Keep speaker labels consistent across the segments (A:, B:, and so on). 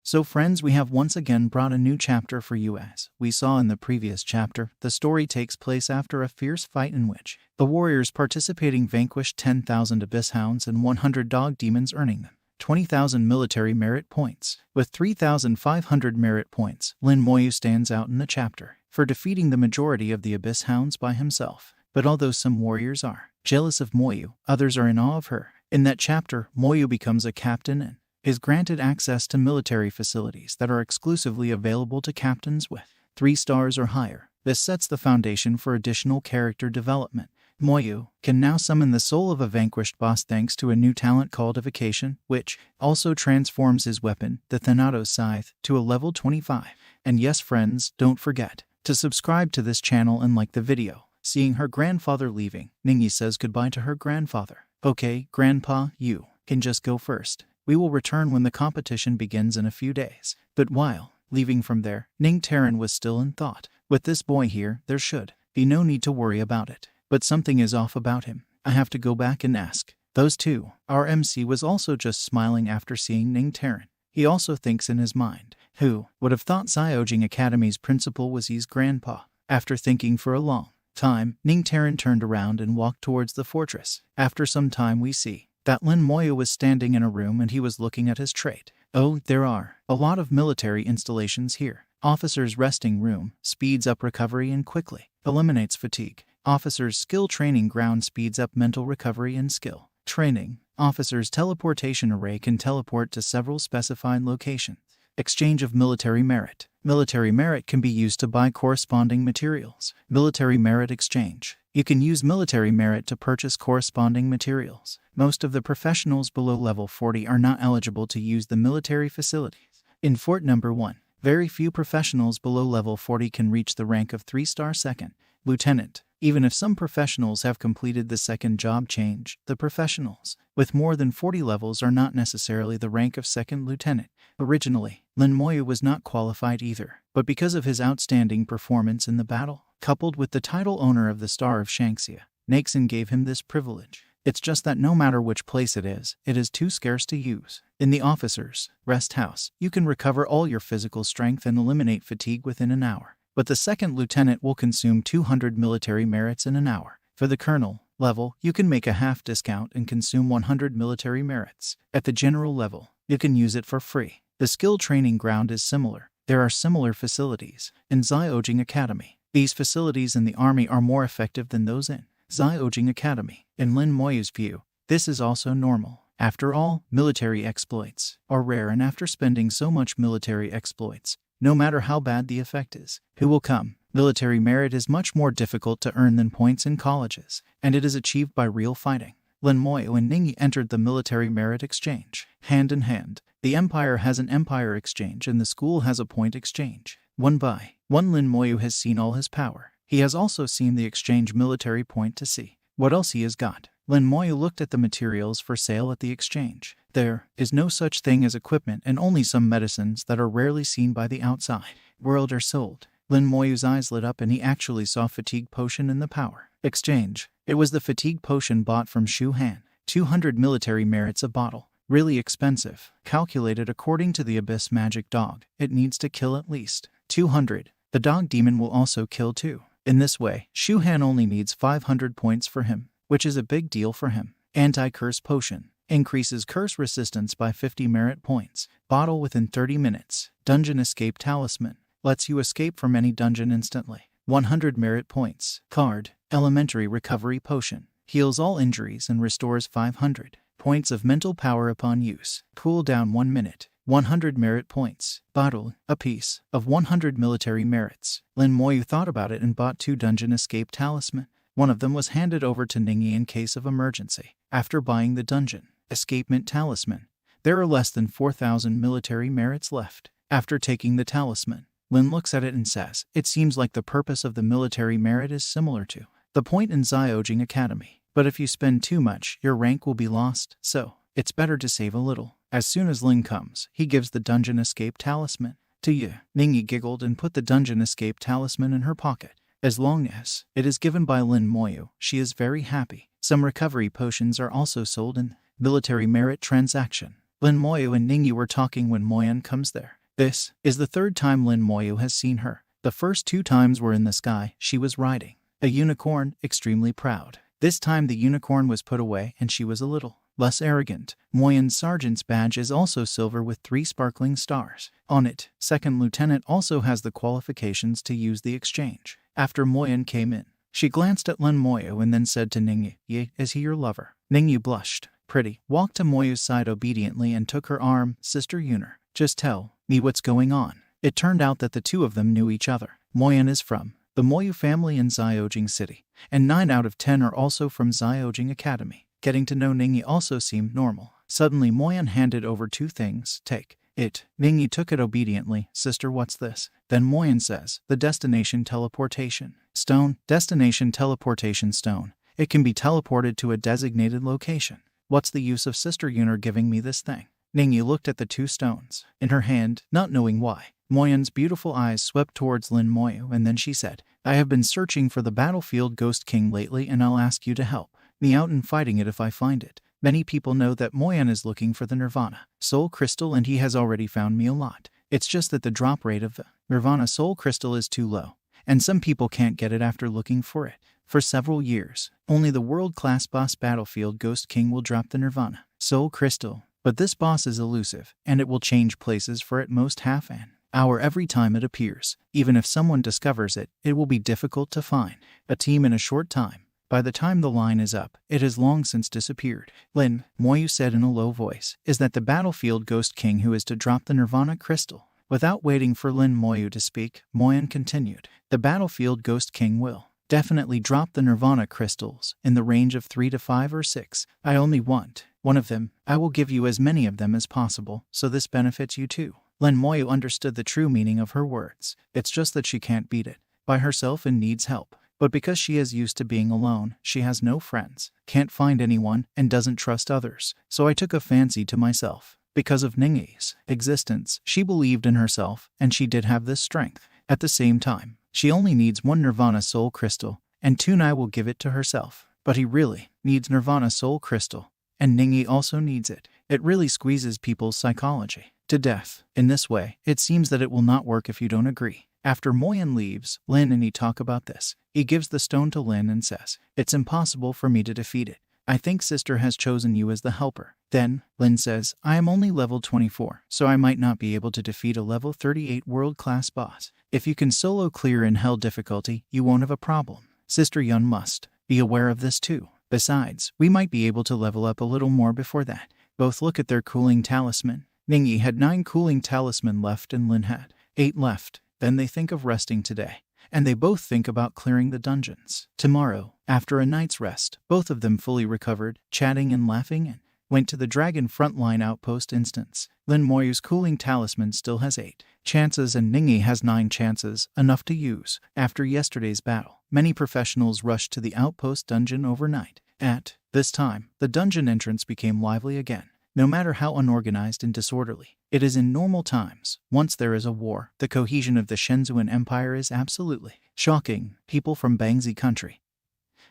A: So friends, we have once again brought a new chapter for you. As we saw in the previous chapter, the story takes place after a fierce fight in which the warriors participating vanquished 10,000 abyss hounds and 100 dog demons, earning them 20,000 military merit points. With 3,500 merit points, Lin Moyu stands out in the chapter for defeating the majority of the abyss hounds by himself. But although some warriors are jealous of Moyu, others are in awe of her. In that chapter, Moyu becomes a captain and is granted access to military facilities that are exclusively available to captains with 3 stars or higher. This sets the foundation for additional character development. Moyu can now summon the soul of a vanquished boss thanks to a new talent called Evocation, which also transforms his weapon, the Thanatos Scythe, to a level 25. And yes friends, don't forget to subscribe to this channel and like the video. Seeing her grandfather leaving, Ningyi says goodbye to her grandfather. Okay, Grandpa, you can just go first. We will return when the competition begins in a few days. But while leaving from there, Ning Taran was still in thought. With this boy here, there should be no need to worry about it. But something is off about him. I have to go back and ask. Those two. Our MC was also just smiling after seeing Ning Taran. He also thinks in his mind, who would have thought Xiaojing Academy's principal was his grandpa? After thinking for a long time, Ning Taran turned around and walked towards the fortress. After some time we see that Lin Moyu was standing in a room and he was looking at his trait. Oh, there are a lot of military installations here. Officer's resting room speeds up recovery and quickly eliminates fatigue. Officer's skill training ground speeds up mental recovery and skill training. Officer's teleportation array can teleport to several specified locations. Exchange of military merit. Military merit can be used to buy corresponding materials. Military merit exchange. You can use military merit to purchase corresponding materials. Most of the professionals below level 40 are not eligible to use the military facilities. In Fort Number 1, very few professionals below level 40 can reach the rank of 3-star second lieutenant. Even if some professionals have completed the second job change, the professionals with more than 40 levels are not necessarily the rank of second lieutenant. Originally, Lin Moyu was not qualified either, but because of his outstanding performance in the battle, coupled with the title owner of the Star of Shanxia, Naxin gave him this privilege. It's just that no matter which place it is too scarce to use. In the officer's rest house, you can recover all your physical strength and eliminate fatigue within an hour. But the second lieutenant will consume 200 military merits in an hour. For the colonel level, you can make a half discount and consume 100 military merits. At the general level, you can use it for free. The skill training ground is similar. There are similar facilities in Xiaojing Academy. These facilities in the army are more effective than those in Xiaojing Academy. In Lin Moyu's view, this is also normal. After all, military exploits are rare, and after spending so much military exploits, no matter how bad the effect is, who will come? Military merit is much more difficult to earn than points in colleges, and it is achieved by real fighting. Lin Moyu and Ningyi entered the military merit exchange. Hand in hand, the empire has an empire exchange and the school has a point exchange. One by one, Lin Moyu has seen all his power. He has also seen the exchange military point to see what else he has got. Lin Moyu looked at the materials for sale at the exchange. There is no such thing as equipment, and only some medicines that are rarely seen by the outside world are sold. Lin Moyu's eyes lit up and he actually saw fatigue potion in the power exchange. It was the fatigue potion bought from Shu Han. 200 military merits a bottle. Really expensive. Calculated according to the Abyss Magic Dog, it needs to kill at least 200. The dog demon will also kill 2. In this way, Shu Han only needs 500 points for him, which is a big deal for him. Anti-curse potion. Increases curse resistance by 50 merit points. Bottle within 30 minutes. Dungeon escape talisman. Lets you escape from any dungeon instantly. 100 merit points. Card. Elementary recovery potion. Heals all injuries and restores 500 points of mental power upon use. Cooldown 1 minute. 100 merit points. Bottle. A piece of 100 military merits. Lin Moyu thought about it and bought 2 dungeon escape talisman. One of them was handed over to Ningyi in case of emergency. After buying the dungeon escapement talisman, there are less than 4,000 military merits left. After taking the talisman, Lin looks at it and says, it seems like the purpose of the military merit is similar to the point in Xiaojing Academy. But if you spend too much, your rank will be lost, so it's better to save a little. As soon as Lin comes, he gives the dungeon escape talisman to you. Ningyi giggled and put the dungeon escape talisman in her pocket. As long as it is given by Lin Moyu, she is very happy. Some recovery potions are also sold in military merit transaction. Lin Moyu and Ningyi were talking when Moyan comes there. This is the third time Lin Moyu has seen her. The first 2 times were in the sky. She was riding a unicorn, extremely proud. This time the unicorn was put away and she was a little less arrogant. Moyan's sergeant's badge is also silver with 3 sparkling stars on it. Second lieutenant also has the qualifications to use the exchange. After Moyan came in, she glanced at Lin Moyu and then said to Ningyi, "Is he your lover?" Ningyi blushed. Pretty walked to Moyu's side obediently and took her arm. "Sister Yuner, just tell me what's going on." It turned out that the 2 of them knew each other. Moyan is from the Moyu family in Xiaojing City, and 9 out of 10 are also from Xiaojing Academy. Getting to know Ningyi also seemed normal. Suddenly Moyan handed over 2 things. "Take it." Ningyi took it obediently. "Sister, what's this?" Then Moyan says, "The destination teleportation stone." Destination teleportation stone. It can be teleported to a designated location. What's the use of Sister Yuner giving me this thing? Ningyi looked at the 2 stones in her hand, not knowing why. Moyan's beautiful eyes swept towards Lin Moyu and then she said, "I have been searching for the battlefield Ghost King lately and I'll ask you to help me out in fighting it if I find it." Many people know that Moyan is looking for the Nirvana Soul Crystal and he has already found me a lot. It's just that the drop rate of the Nirvana Soul Crystal is too low, and some people can't get it after looking for it for several years. Only the world-class boss battlefield Ghost King will drop the Nirvana Soul Crystal. But this boss is elusive, and it will change places for at most half an hour every time it appears. Even if someone discovers it, it will be difficult to find a team in a short time. By the time the line is up, it has long since disappeared. Lin Moyu said in a low voice, "Is that the battlefield Ghost King who is to drop the Nirvana Crystal?" Without waiting for Lin Moyu to speak, Moyan continued, "The battlefield Ghost King will definitely drop the Nirvana Crystals in the range of 3 to 5 or 6. I only want one of them. I will give you as many of them as possible, so this benefits you too." Lin Moyu understood the true meaning of her words. It's just that she can't beat it by herself and needs help. But because she is used to being alone, she has no friends, can't find anyone, and doesn't trust others. So I took a fancy to myself. Because of Ningyi's existence, she believed in herself, and she did have this strength. At the same time, she only needs 1 Nirvana Soul Crystal, and Tunai will give it to herself. But he really needs Nirvana Soul Crystal, and Ningyi also needs it. It really squeezes people's psychology to death. In this way, it seems that it will not work if you don't agree. After Moyan leaves, Lin and he talk about this. He gives the stone to Lin and says, "It's impossible for me to defeat it. I think Sister has chosen you as the helper." Then, Lin says, "I am only level 24, so I might not be able to defeat a level 38 world-class boss. If you can solo clear in hell difficulty, you won't have a problem. Sister Yun must be aware of this too. Besides, we might be able to level up a little more before that." Both look at their cooling talisman. Ningyi had 9 cooling talisman left and Lin had 8 left. Then they think of resting today, and they both think about clearing the dungeons tomorrow. After a night's rest, both of them fully recovered, chatting and laughing, and went to the Dragon Frontline Outpost instance. Lin Moyu's cooling talisman still has 8 chances and Ningyi has 9 chances, enough to use. After yesterday's battle, many professionals rushed to the outpost dungeon overnight. At this time, the dungeon entrance became lively again. No matter how unorganized and disorderly it is in normal times, once there is a war, the cohesion of the Shenzuan Empire is absolutely shocking. People from Bangzi Country,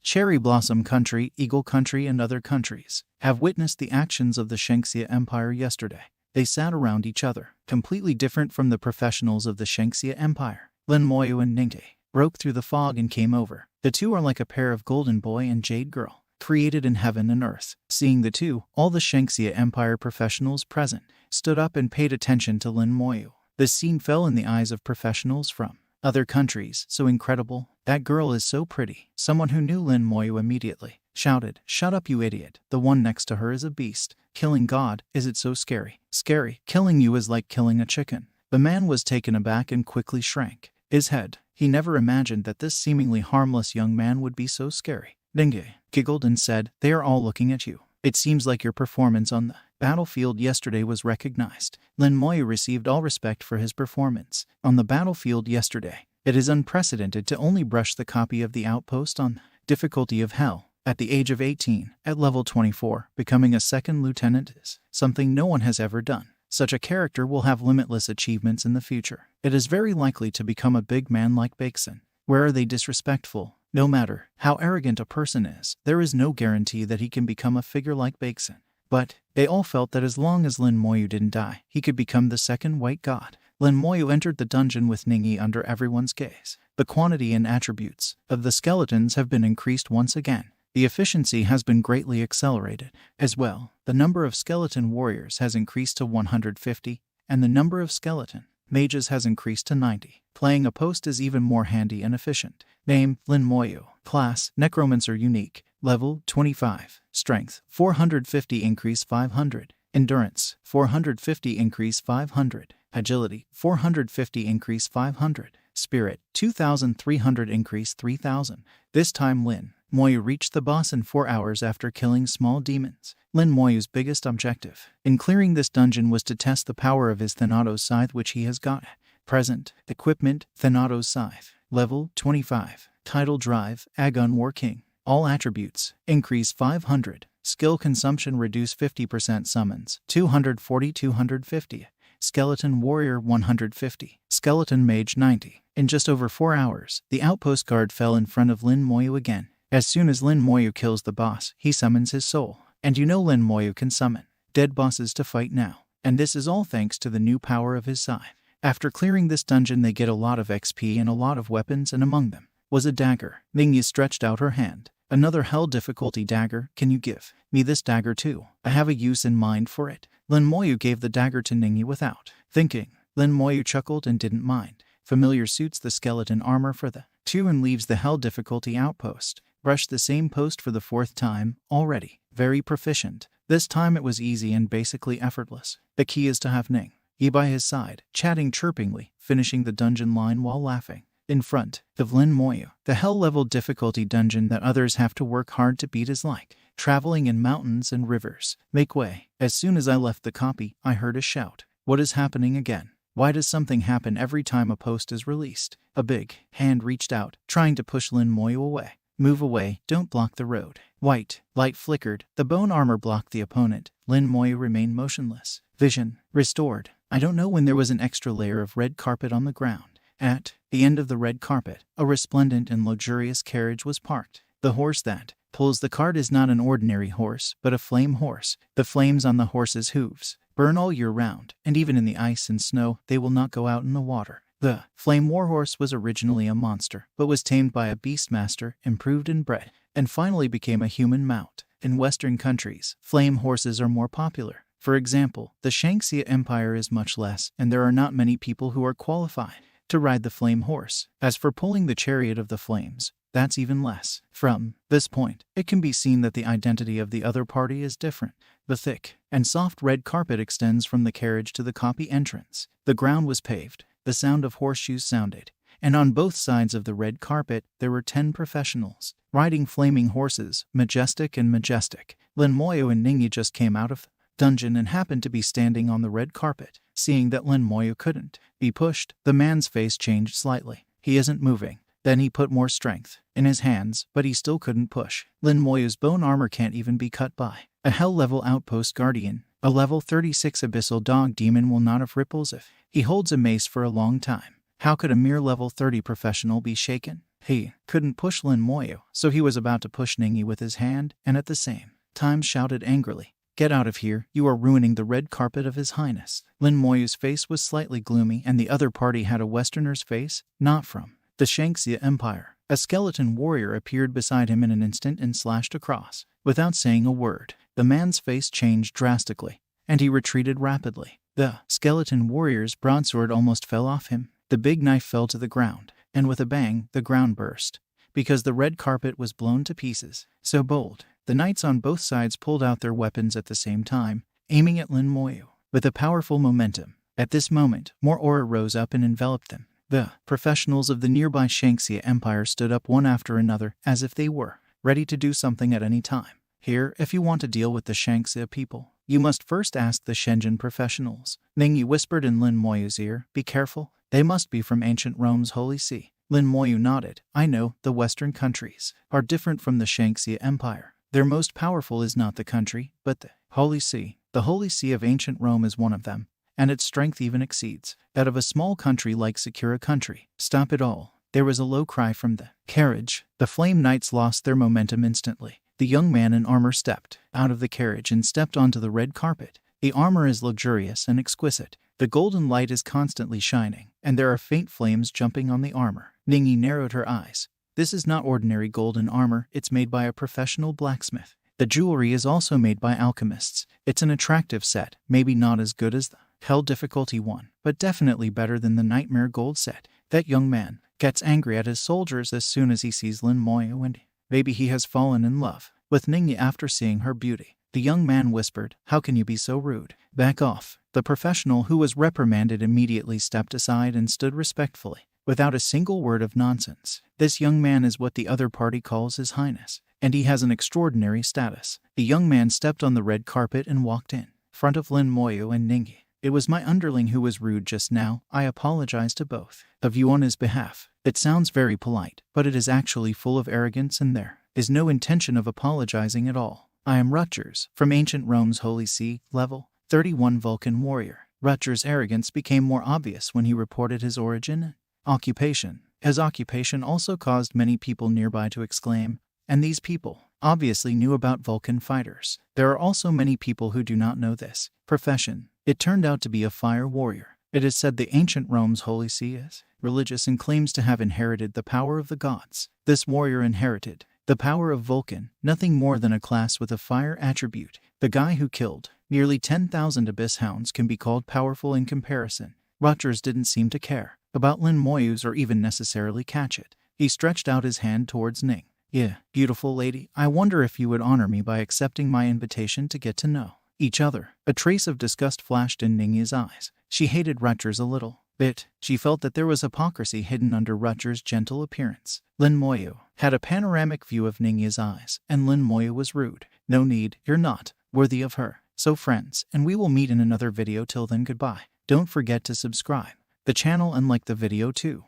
A: Cherry Blossom Country, Eagle Country, and other countries have witnessed the actions of the Shengxia Empire yesterday. They sat around each other, completely different from the professionals of the Shengxia Empire. Lin Moyu and Ningyi broke through the fog and came over. The 2 are like a pair of golden boy and jade girl, created in heaven and earth. Seeing the 2, all the Shengxia Empire professionals present stood up and paid attention to Lin Moyu. This scene fell in the eyes of professionals from other countries. "So incredible. That girl is so pretty." Someone who knew Lin Moyu immediately shouted, "Shut up, you idiot. The one next to her is a beast. Killing God, is it so scary?" "Scary. Killing you is like killing a chicken." The man was taken aback and quickly shrank his head. He never imagined that this seemingly harmless young man would be so scary. Ningyi giggled and said, "They are all looking at you. It seems like your performance on the battlefield yesterday was recognized." Lin Moyu received all respect for his performance on the battlefield yesterday. It is unprecedented to only brush the copy of the outpost on the difficulty of hell. At the age of 18, at level 24, becoming a 2nd lieutenant is something no one has ever done. Such a character will have limitless achievements in the future. It is very likely to become a big man like Baeksun. Where are they disrespectful? No matter how arrogant a person is, there is no guarantee that he can become a figure like Baeksun. But they all felt that as long as Lin Moyu didn't die, he could become the second white god. Lin Moyu entered the dungeon with Ningyi under everyone's gaze. The quantity and attributes of the skeletons have been increased once again. The efficiency has been greatly accelerated. As well, the number of skeleton warriors has increased to 150, and the number of skeleton mages has increased to 90. Playing a post is even more handy and efficient. Name, Lin Moyu. Class, Necromancer Unique. Level, 25. Strength, 450 increase 500. Endurance, 450 increase 500. Agility, 450 increase 500. Spirit, 2,300 increase 3,000. This time Lin Moyu reached the boss in 4 hours after killing small demons. Lin Moyu's biggest objective in clearing this dungeon was to test the power of his Thanatos Scythe, which he has got. Present. Equipment, Thanatos Scythe. Level, 25. Title Drive, Agun War King. All attributes, increase 500. Skill consumption reduce 50%. Summons, 240-250. Skeleton Warrior 150. Skeleton Mage 90. In just over 4 hours, the outpost guard fell in front of Lin Moyu again. As soon as Lin Moyu kills the boss, he summons his soul. And you know Lin Moyu can summon dead bosses to fight now. And this is all thanks to the new power of his scythe. After clearing this dungeon they get a lot of XP and a lot of weapons, and among them was a dagger. Ningyi stretched out her hand. Another hell difficulty dagger. Can you give me this dagger too? I have a use in mind for it. Lin Moyu gave the dagger to Ningyi without thinking. Lin Moyu chuckled and didn't mind. Familiar suits the skeleton armor for the two and leaves the hell difficulty outpost. Brushed the same post for the 4th time, already very proficient. This time it was easy and basically effortless. The key is to have Ningyi by his side, chatting chirpingly, finishing the dungeon line while laughing. In front of Lin Moyu, the hell-level difficulty dungeon that others have to work hard to beat is like traveling in mountains and rivers. Make way. As soon as I left the copy, I heard a shout. What is happening again? Why does something happen every time a post is released? A big hand reached out, trying to push Lin Moyu away. Move away, don't block the road. White light flickered. The bone armor blocked the opponent. Lin Moyu remained motionless. Vision restored. I don't know when there was an extra layer of red carpet on the ground. At the end of the red carpet, a resplendent and luxurious carriage was parked. The horse that pulls the cart is not an ordinary horse, but a flame horse. The flames on the horse's hooves burn all year round, and even in the ice and snow, they will not go out in the water. The flame warhorse was originally a monster, but was tamed by a beastmaster, improved and bred, and finally became a human mount. In Western countries, flame horses are more popular. For example, the Shangxia Empire is much less, and there are not many people who are qualified to ride the flame horse. As for pulling the chariot of the flames, that's even less. From this point, it can be seen that the identity of the other party is different. The thick and soft red carpet extends from the carriage to the copy entrance. The ground was paved. The sound of horseshoes sounded, and on both sides of the red carpet there were 10 professionals, riding flaming horses, majestic and majestic. Lin Moyu and Ningyi just came out of the dungeon and happened to be standing on the red carpet. Seeing that Lin Moyu couldn't be pushed, the man's face changed slightly. He isn't moving. Then he put more strength in his hands, but he still couldn't push. Lin Moyu's bone armor can't even be cut by a hell-level outpost guardian. A level 36 abyssal dog demon will not have ripples if he holds a mace for a long time. How could a mere level 30 professional be shaken? He couldn't push Lin Moyu, so he was about to push Ningyi with his hand, and at the same time shouted angrily, "Get out of here, you are ruining the red carpet of His Highness." Lin Moyu's face was slightly gloomy, and the other party had a Westerner's face, not from the Shangxia Empire. A skeleton warrior appeared beside him in an instant and slashed across. Without saying a word, the man's face changed drastically, and he retreated rapidly. The skeleton warrior's broadsword almost fell off him. The big knife fell to the ground, and with a bang, the ground burst, because the red carpet was blown to pieces. So bold, the knights on both sides pulled out their weapons at the same time, aiming at Lin Moyu with a powerful momentum. At this moment, more aura rose up and enveloped them. The professionals of the nearby Shangxia Empire stood up one after another, as if they were ready to do something at any time. Here, if you want to deal with the Shangxia people, you must first ask the Shenzhen professionals. Ningyi whispered in Lin Moyu's ear, "Be careful, they must be from ancient Rome's Holy See." Lin Moyu nodded. "I know, the Western countries are different from the Shangxia Empire. Their most powerful is not the country, but the Holy See. The Holy See of ancient Rome is one of them, and its strength even exceeds that of a small country like Sakura country." Stop it all. There was a low cry from the carriage. The flame knights lost their momentum instantly. The young man in armor stepped out of the carriage and stepped onto the red carpet. The armor is luxurious and exquisite. The golden light is constantly shining, and there are faint flames jumping on the armor. Ningyi narrowed her eyes. This is not ordinary golden armor, it's made by a professional blacksmith. The jewelry is also made by alchemists. It's an attractive set, maybe not as good as the Hell Difficulty one, but definitely better than the Nightmare Gold set. That young man gets angry at his soldiers as soon as he sees Lin Moyu, and maybe he has fallen in love with Ningyi after seeing her beauty. The young man whispered, "How can you be so rude? Back off." The professional who was reprimanded immediately stepped aside and stood respectfully, without a single word of nonsense. This young man is what the other party calls His Highness, and he has an extraordinary status. The young man stepped on the red carpet and walked in front of Lin Moyu and Ningyi. "It was my underling who was rude just now. I apologize to both of you on his behalf." It sounds very polite, but it is actually full of arrogance, and there is no intention of apologizing at all. "I am Reters, from ancient Rome's Holy See, level 31 Vulcan warrior." Reters' arrogance became more obvious when he reported his origin and occupation. His occupation also caused many people nearby to exclaim, and these people obviously knew about Vulcan fighters. There are also many people who do not know this profession. It turned out to be a fire warrior. It is said the ancient Rome's Holy See is religious and claims to have inherited the power of the gods. This warrior inherited the power of Vulcan, nothing more than a class with a fire attribute. The guy who killed nearly 10,000 abyss hounds can be called powerful in comparison. Reters didn't seem to care about Lin Moyu's or even necessarily catch it. He stretched out his hand towards Ning. "Yeah, beautiful lady, I wonder if you would honor me by accepting my invitation to get to know each other." A trace of disgust flashed in Ningyi's eyes. She hated Reters a little bit. She felt that there was hypocrisy hidden under Reters' gentle appearance. Lin Moyu had a panoramic view of Ningyi's eyes, and Lin Moyu was rude. "No need, you're not worthy of her." So friends, and we will meet in another video. Till then, goodbye. Don't forget to subscribe the channel and like the video too.